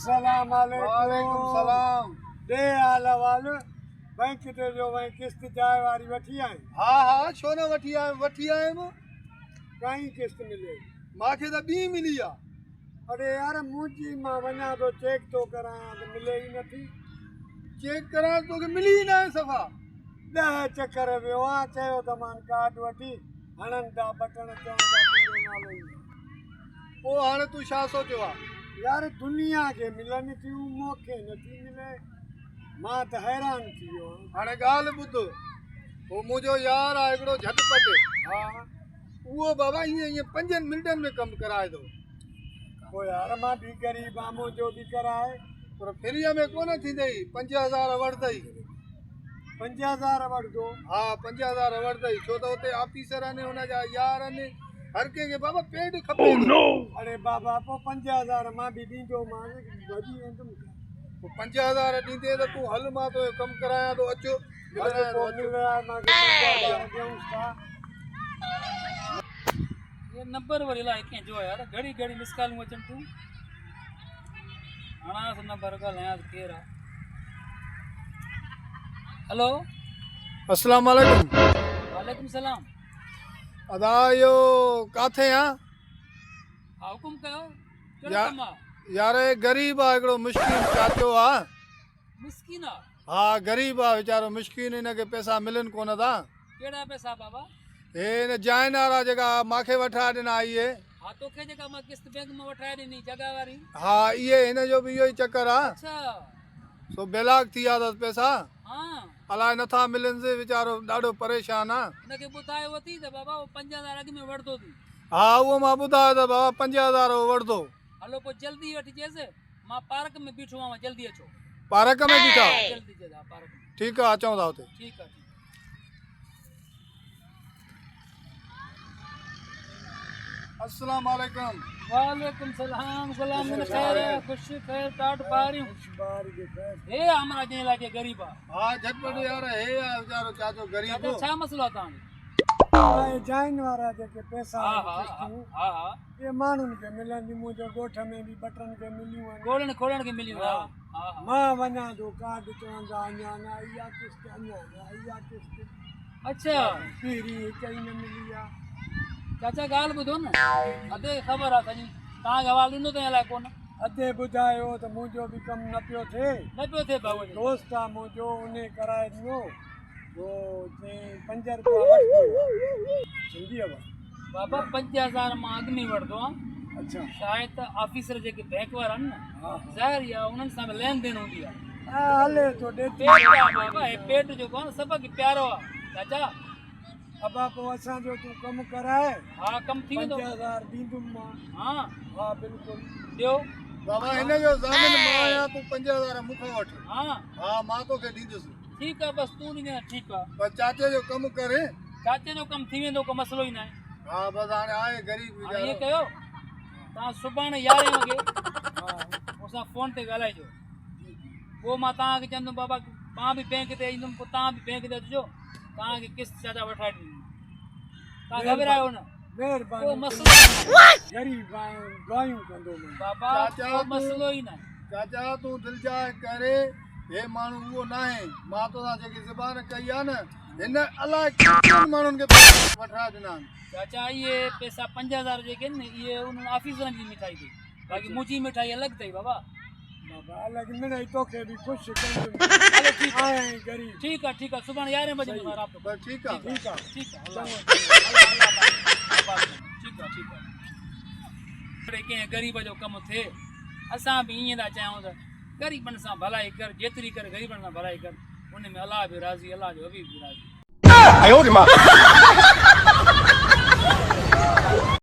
अस्सलाम वालेकुम सलाम। दे हाल वाल बैंक ते जो वही किस्त जाए वारी वठी आए हाँ हाँ छो न वठी आयुमि कहीं किस्त मिले मांखे त ॿी मिली आहे। अरे यार मुंहिंजी मां वञा तो चेक तो करायां तो मिले ई नथी चेक कराइण तोखे मिली ई न आहे सफ़ा। 10 चक्कर वियो आहे चयो त मान कार्ड वठी हणनि था बटण चवनि था तुंहिंजो नालो ई पोइ हाणे तूं छा सोचियो आहे? यार दुनिया खे मिलनि थियूं मूंखे नथी मिले मां त हैरान थी वियो आहियां। हाणे ॻाल्हि ॿुध, उहो मुंहिंजो यार आहे हिकिड़ो झटपट, हा उहो बाबा ईअं 5 मिंटनि में कमु कराए थो। पोइ यार मां बि ग़रीब आहियां मुंहिंजो बि कराए पर फ्रीअ में कोन थींदई। 5000 वठंदई। 5000 वठंदो हा 5000 वठंदई छो त हुते ऑफिसर आहिनि हुनजा यार आहिनि हर कंहिंखे बाबा पेड खपे। अरे बाबा पोइ 5000 मां बि ॾींदो मां वधी वेंदुमि 5000 ॾींदे त तूं हल मां तो कमु करायां थो अचो। ये नंबर वरी ला के जो यार घड़ी घड़ी मिस कॉल अचन तू आना से नंबर का लया केरा। हेलो अस्सलाम वालेकुम। वालेकुम सलाम। अदा यो काथे आ? हा हुकुम कयो केड़ा या- कम आ? यार गरीब आ हिकिड़ो मिस्किन चाचो आ। मिस्किन आ हा गरीब आ वीचारो मिस्किन हिनखे पैसा मिलनि कोन था। केड़ा पैसा बाबा? हे हिन जाइन वारा जेका मांखे वठा ॾिना इहे। हा तोखे जेका मां किस्त बैंक में वठाए ॾिनी जगह वारी। हा इहे हिन जो बि इहो ई चक्कर आ। अच्छा सो बेलाग थी विया अथसि पैसा हां अलाए नथा मिलनि से वीचारो ॾाढो परेशान आ। इनके बुधायो वती त बाबा वो 5000 अग में वठदो थी। हा उहो मां ॿुधायो त बाबा 5000 वठंदो। हलो पोइ जल्दी वठी जेसे मां पार्क में बीठो आवां जल्दी अचो। पार्क में बीठा? जल्दी जल्दी पार्क में। ठीकु आहे अचूं था हुते। ठीक है अस्सलाम वालेकुम। वालेकुम सलाम सलाम मिन खैर खुश खैर टाट पारी हे हमरा जे लागे गरीबा। हा झटपट यार हे आ वीचारो चाचो गरीब। तो छा मसलो था? जाइन वारा जेके पैसा हां हां किस्तूं हां हां ये माण्हुनि खे मिलनि मुंहिंजे ॻोठ में बि बटन खे मिलियूं आहिनि खोलण के मिली हां हां मां वञा थो कार्ड चवंदा अञा न आई आहे किस्त अञा न आई आहे किस्त अच्छा पहिरीं कई न मिली आहे। चाचा गाल बुधो न अदे खबर आ सजी ता गवाल ॾिनो त अलाए कोन अधे ॿुधायो त मुंहिंजो बि कमु न पियो थिए न पियो थे बाबू दोस्त आहे मुंहिंजो उन कराए ॾिनो वो चई 5 रुपया वठो सिंधी बाबा 5000 मां अग में वठदो आ। अच्छा शायद ऑफिसर जेके बैंक वाला न हा ज़ाहिर या उन्हनि सां लेन देन हूंदी आ। हले तो ॾेती पेट आ बाबा हे पेट जो कोन सब के प्यारो आ चाचा। अबा पोइ असांजो तूं कमु कराए हा कम थी वेंदो 5000 ॾींदुमि मां हां हा बिल्कुलु ॾियो बाबा हिन जो ज़ामिन मां आहियां तूं 5000 मूंखां वठ। हां हा मां तोखे ॾींदुसि। ठीक है बस तू नहीं ठीक है पर चाचे जो कमु करे। चाचे जो कम थी वेंदो को मसलो ही ना है। हा बस हाणे आहे गरीब ये वीचारो। कयो ता सुबाने 11 वगे ओसा फोन ते ॻाल्हाइजो वो मां ता के चंदो बाबा मां भी बैंक ते ईंदुम को ता भी बैंक ते अचजो ता के किस्त चाचा वठाए दी ता घबरायो न महिरबानी को मसलो ही ना गरीब आहियूं दुआयूं कंदो मैं बाबा चाचा को तू- मसलो ही ना चाचा तूं दिलि जाए करे हे माण्हू उहो न आहे। मां तोसां जेकी ज़बान कई आहे न हिन अलाए केतिरनि माण्हुनि खे पैसा वठा ॾिना आहिनि। चाचा ये पैसा 5000 जेके न ये उन ऑफिसरन जी मिठाई थी बाकी मुंहिंजी मिठाई अलग थई बाबा। बाबा अलॻि मिड़ई तोखे बि ख़ुशि कंदुमि चलो ठीक है आहीं गरीब ठीक है सुबह 11 बजे में रात बस ठीकु आहे। ठीकु आहे ठीक है अल्लाह चङो। ठीक है के गरीब जो कम थे असां भी ईअं था चाहियूं त गरीबन सां भलाई कर जेतिरी कर गरीबन सां भलाई कर उन में अल्लाह भी राज़ी अल्लाह जो हबीब भी राज़ी।